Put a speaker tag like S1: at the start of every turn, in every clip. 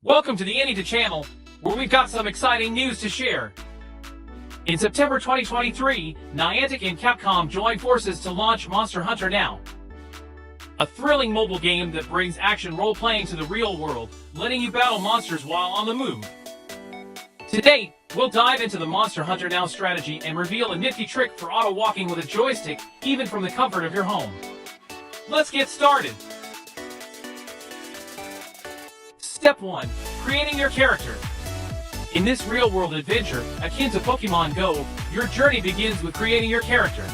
S1: Welcome to the AnyTo channel, where we've got some exciting news to share. In September 2023, Niantic and Capcom joined forces to launch Monster Hunter Now, a thrilling mobile game that brings action role-playing to the real world, letting you battle monsters while on the move. Today, we'll dive into the Monster Hunter Now strategy and reveal a nifty trick for auto-walking with a joystick, even from the comfort of your home. Let's get started! Step 1. Creating your character. In this real-world adventure, akin to Pokemon Go, your journey begins with creating your character.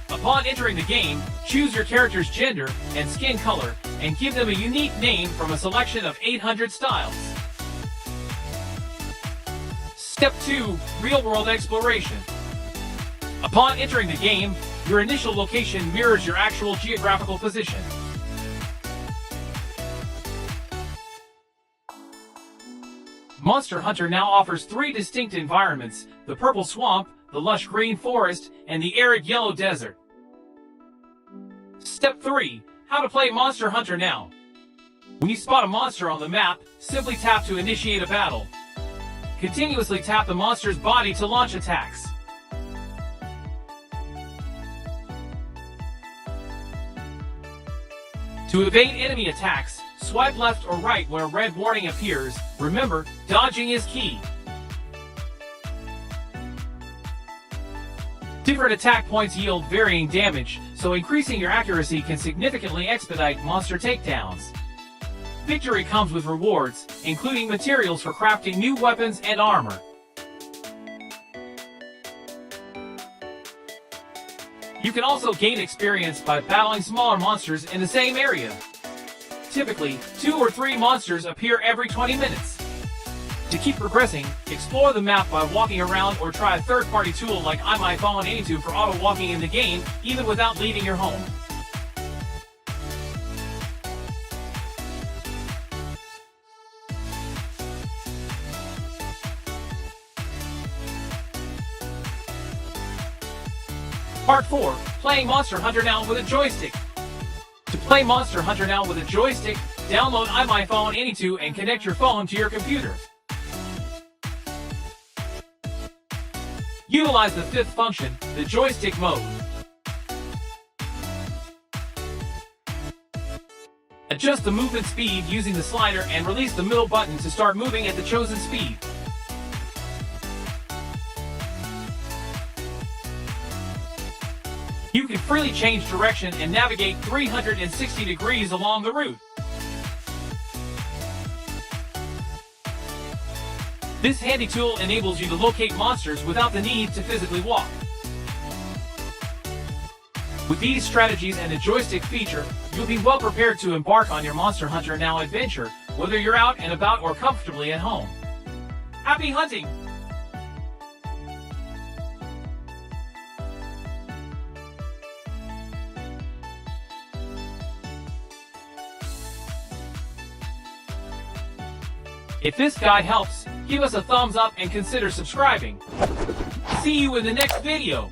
S1: Upon entering the game, choose your character's gender and skin color, and give them a unique name from a selection of 800 styles. Step 2. Real-world exploration. Upon entering the game, your initial location mirrors your actual geographical position. Monster Hunter Now offers 3 distinct environments: the purple swamp, the lush green forest, and the arid yellow desert. Step 3. How to play Monster Hunter Now. When you spot a monster on the map, simply tap to initiate a battle. Continuously tap the monster's body to launch attacks. To evade enemy attacks, swipe left or right where a red warning appears. Remember, dodging is key. Different attack points yield varying damage, so increasing your accuracy can significantly expedite monster takedowns. Victory comes with rewards, including materials for crafting new weapons and armor. You can also gain experience by battling smaller monsters in the same area. Typically, 2 or 3 monsters appear every 20 minutes. To keep progressing, explore the map by walking around or try a third-party tool like AnyTo and AnyTo for auto-walking in the game, even without leaving your home. Part 4. Playing Monster Hunter Now with a joystick. To play Monster Hunter Now with a joystick, download AnyTo and AnyTo and connect your phone to your computer. Utilize the 5th function, the joystick mode. Adjust the movement speed using the slider and release the middle button to start moving at the chosen speed. You can freely change direction and navigate 360 degrees along the route. This handy tool enables you to locate monsters without the need to physically walk. With these strategies and the joystick feature, you'll be well prepared to embark on your Monster Hunter Now adventure, whether you're out and about or comfortably at home. Happy hunting! If this guide helps, give us a thumbs up and consider subscribing. See you in the next video!